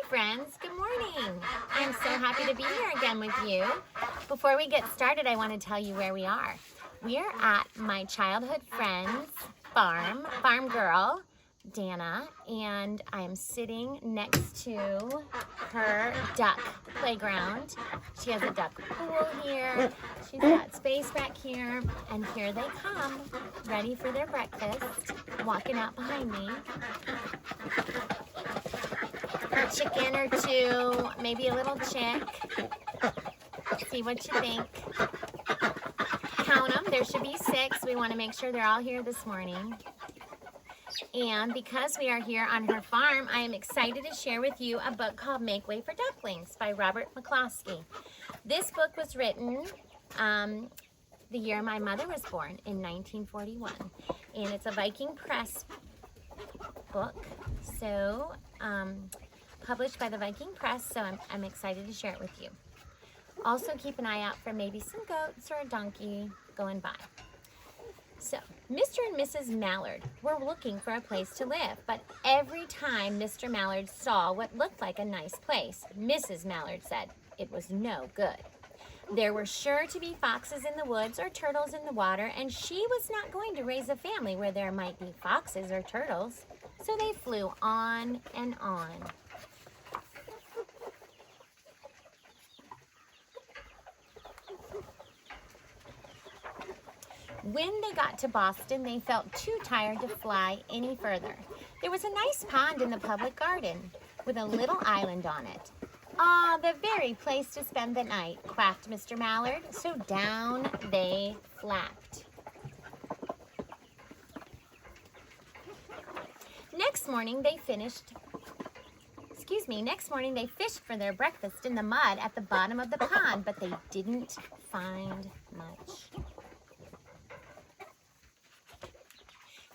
friends. Good morning. I'm so happy to be here again with you. Before we get started, I want to tell you where we are. We are at my childhood friend's farm girl, Dana, and I'm sitting next to her duck playground. She has a duck pool here. She's got space back here, and here they come, ready for their breakfast, walking out behind me. A chicken or two, maybe a little chick. See what you think. Count them, there should be 6. We want to make sure they're all here this morning. And because we are here on her farm, I am excited to share with you a book called Make Way for Ducklings by Robert McCloskey. This book was written the year my mother was born in 1941. And it's a Viking Press book, so published by the Viking Press, so I'm excited to share it with you. Also keep an eye out for maybe some goats or a donkey going by. So, Mr. and Mrs. Mallard were looking for a place to live, but every time Mr. Mallard saw what looked like a nice place, Mrs. Mallard said it was no good. There were sure to be foxes in the woods or turtles in the water, and she was not going to raise a family where there might be foxes or turtles. So they flew on and on. When they got to Boston, they felt too tired to fly any further. There was a nice pond in the public garden with a little island on it. Ah, the very place to spend the night, quacked Mr. Mallard. So down they flapped. Next morning they fished for their breakfast in the mud at the bottom of the pond, but they didn't find much.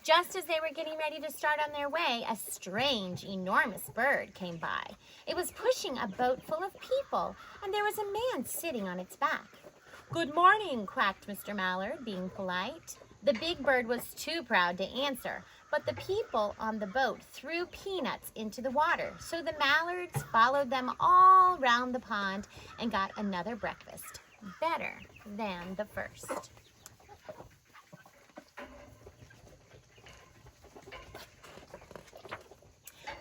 Just as they were getting ready to start on their way, a strange, enormous bird came by. It was pushing a boat full of people, and there was a man sitting on its back. "Good morning," quacked Mr. Mallard, being polite. The big bird was too proud to answer, but the people on the boat threw peanuts into the water, so the Mallards followed them all round the pond and got another breakfast, better than the first.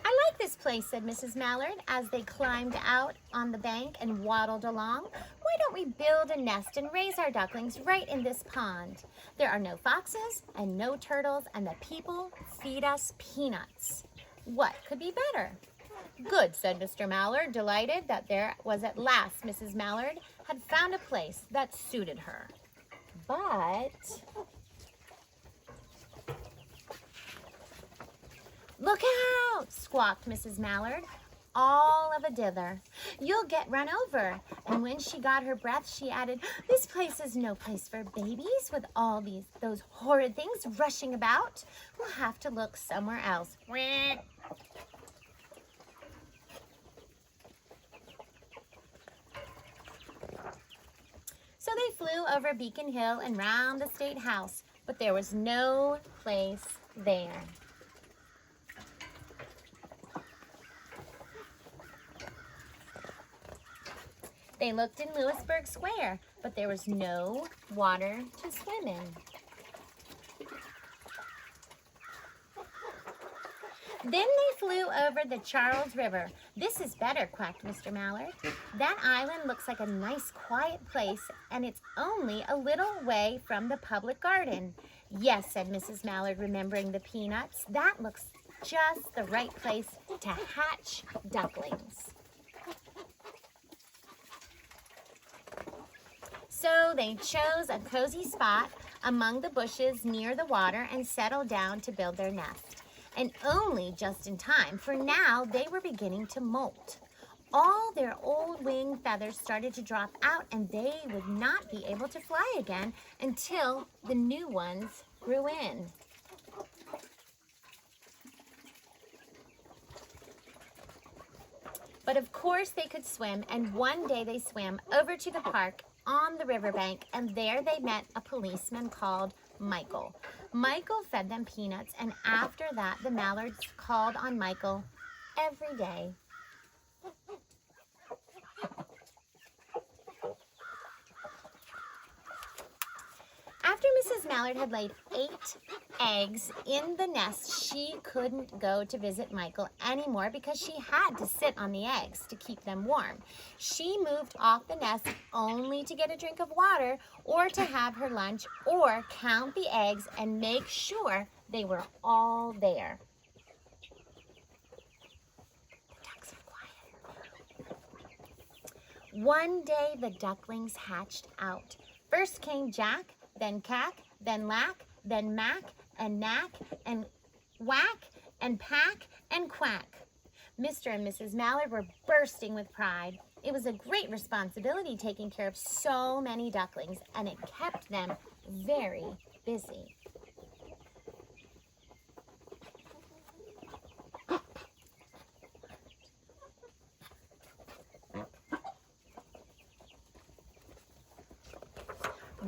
"I like this place," said Mrs. Mallard as they climbed out on the bank and waddled along. "Why don't we build a nest and raise our ducklings right in this pond? There are no foxes and no turtles, and the people feed us peanuts. What could be better?" "Good," said Mr. Mallard, delighted that there was at last Mrs. Mallard had found a place that suited her. But "Look out!" squawked Mrs. Mallard, all of a dither. "You'll get run over." And when she got her breath, she added, "This place is no place for babies with all those horrid things rushing about. We'll have to look somewhere else." So they flew over Beacon Hill and round the State House, but there was no place there. They looked in Lewisburg Square, but there was no water to swim in. Then they flew over the Charles River. "This is better," quacked Mr. Mallard. "That island looks like a nice quiet place, and it's only a little way from the public garden." "Yes," said Mrs. Mallard, remembering the peanuts. "That looks just the right place to hatch ducklings." So they chose a cozy spot among the bushes near the water and settled down to build their nest. And only just in time, for now they were beginning to molt. All their old wing feathers started to drop out, and they would not be able to fly again until the new ones grew in. But of course they could swim, and one day they swam over to the park on the riverbank, and there they met a policeman called Michael. Michael fed them peanuts, and after that the Mallards called on Michael every day. Mrs. Mallard had laid 8 eggs in the nest, she couldn't go to visit Michael anymore because she had to sit on the eggs to keep them warm. She moved off the nest only to get a drink of water or to have her lunch or count the eggs and make sure they were all there. The ducks are quiet. One day the ducklings hatched out. First came Jack, then Cack, then Lack, then Mack, and Knack, and Whack, and Pack, and Quack. Mr. and Mrs. Mallard were bursting with pride. It was a great responsibility taking care of so many ducklings, and it kept them very busy.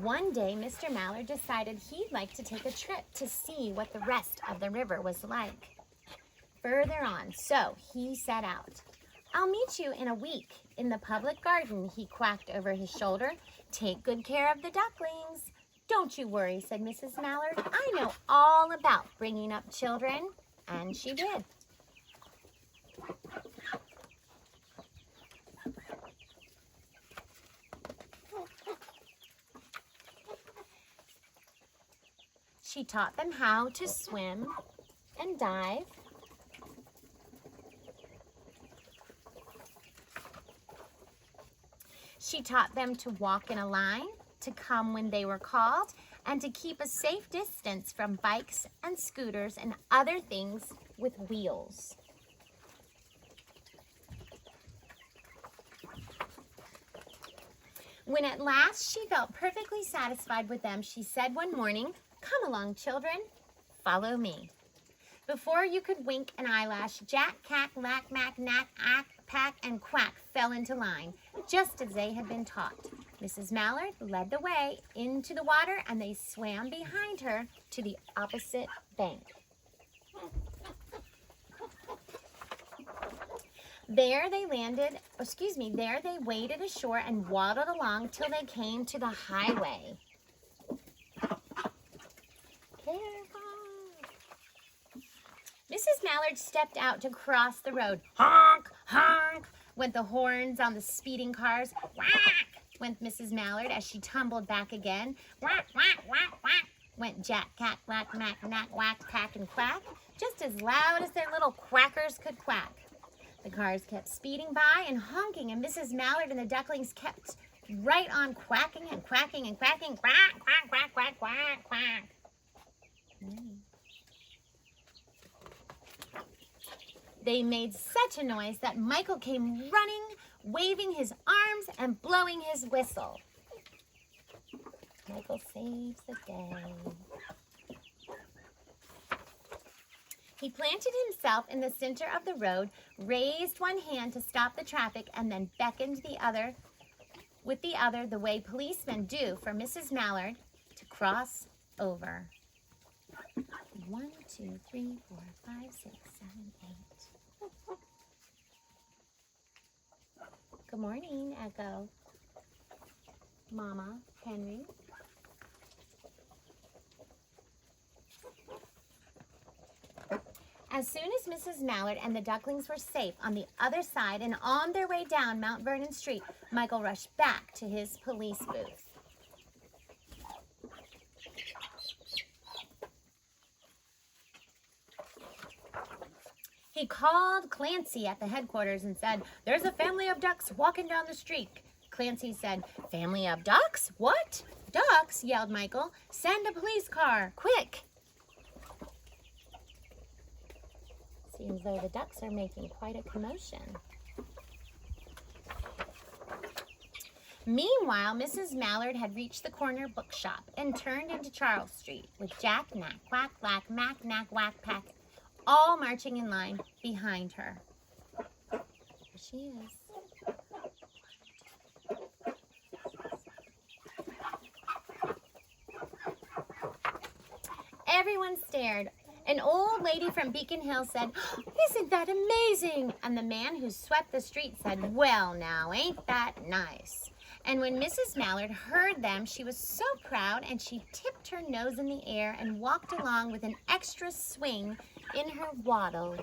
One day, Mr. Mallard decided he'd like to take a trip to see what the rest of the river was like. Further on, so he set out. "I'll meet you in a week in the public garden," he quacked over his shoulder. "Take good care of the ducklings." "Don't you worry," said Mrs. Mallard. "I know all about bringing up children." And she did. She taught them how to swim and dive. She taught them to walk in a line, to come when they were called, and to keep a safe distance from bikes and scooters and other things with wheels. When at last she felt perfectly satisfied with them, she said one morning, "Come along, children, follow me." Before you could wink an eyelash, Jack, Cack, Lack, Mack, Knack, Ack, Pack, and Quack fell into line, just as they had been taught. Mrs. Mallard led the way into the water, and they swam behind her to the opposite bank. There they waded ashore and waddled along till they came to the highway. Mrs. Mallard stepped out to cross the road. Honk, honk, went the horns on the speeding cars. Whack, went Mrs. Mallard as she tumbled back again. Whack, whack, whack, whack, went Jack, Cack, Lack, Mack, Knack, Whack, Pack, and Quack, just as loud as their little quackers could quack. The cars kept speeding by and honking, and Mrs. Mallard and the ducklings kept right on quacking and quacking and quacking. Quack, quack, quack, quack, quack, quack. They made such a noise that Michael came running, waving his arms and blowing his whistle. Michael saves the day. He planted himself in the center of the road, raised one hand to stop the traffic, and then beckoned with the other the way policemen do for Mrs. Mallard to cross over. 1, 2, 3, 4, 5, 6, 7, 8. Good morning, Echo. Mama, Henry. As soon as Mrs. Mallard and the ducklings were safe on the other side and on their way down Mount Vernon Street, Michael rushed back to his police booth. He called Clancy at the headquarters and said, "There's a family of ducks walking down the street." Clancy said, "Family of ducks? What? Ducks?" yelled Michael. "Send a police car, quick." Seems though the ducks are making quite a commotion. Meanwhile, Mrs. Mallard had reached the corner bookshop and turned into Charles Street with Jack, Knack, Quack, Lack, Mack, Knack, Whack, Pack, all marching in line behind her. There she is. Everyone stared An old lady from Beacon Hill said, "Isn't that amazing?" And the man who swept the street said, "Well, now, ain't that nice?" And when Mrs. Mallard heard them, she was so proud, and she tipped her nose in the air and walked along with an extra swing in her waddle.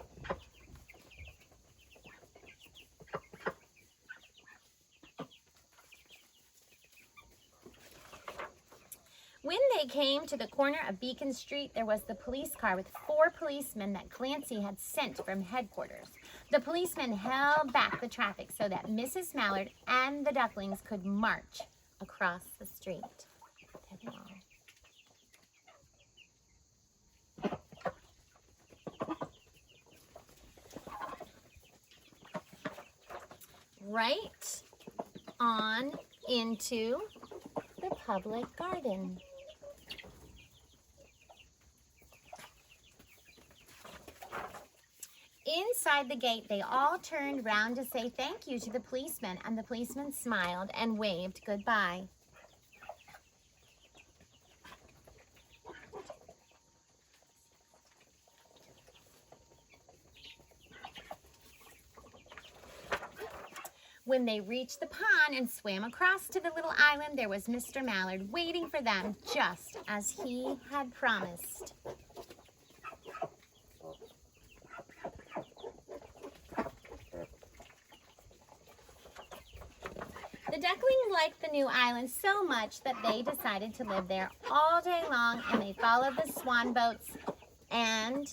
When they came to the corner of Beacon Street, there was the police car with 4 policemen that Clancy had sent from headquarters. The policemen held back the traffic so that Mrs. Mallard and the Ducklings could march across the street. Right on into the public garden. Inside the gate, they all turned round to say thank you to the policeman, and the policeman smiled and waved goodbye. When they reached the pond and swam across to the little island, there was Mr. Mallard waiting for them just as he had promised. The ducklings liked the new island so much that they decided to live there all day long, and they followed the swan boats and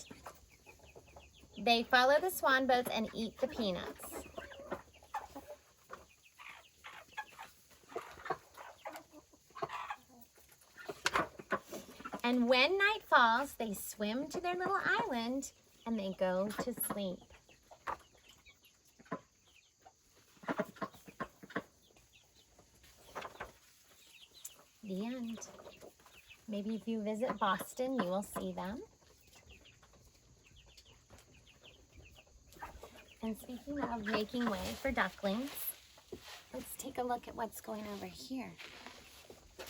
eat the peanuts. And when night falls, they swim to their little island and they go to sleep. The end. Maybe if you visit Boston, you will see them. And speaking of making way for ducklings, let's take a look at what's going over here. Let's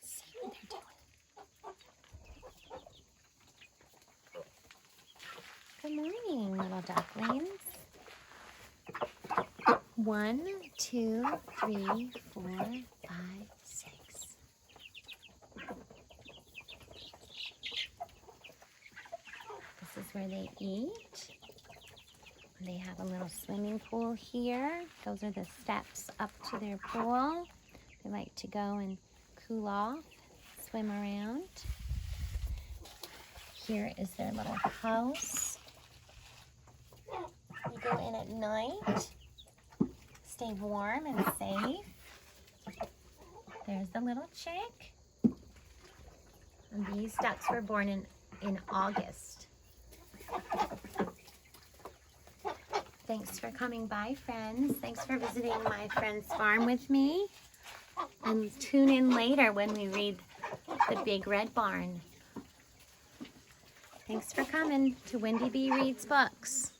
see what they're doing. Good morning, little ducklings. 1, 2, 3, 4, 5, 6. This is where they eat. They have a little swimming pool here. Those are the steps up to their pool. They like to go and cool off, swim around. Here is their little house. You go in at night. Stay warm and safe. There's the little chick. And these ducks were born in August. Thanks for coming by, friends. Thanks for visiting my friend's farm with me. And tune in later when we read The Big Red Barn. Thanks for coming to WendyB Reads Books.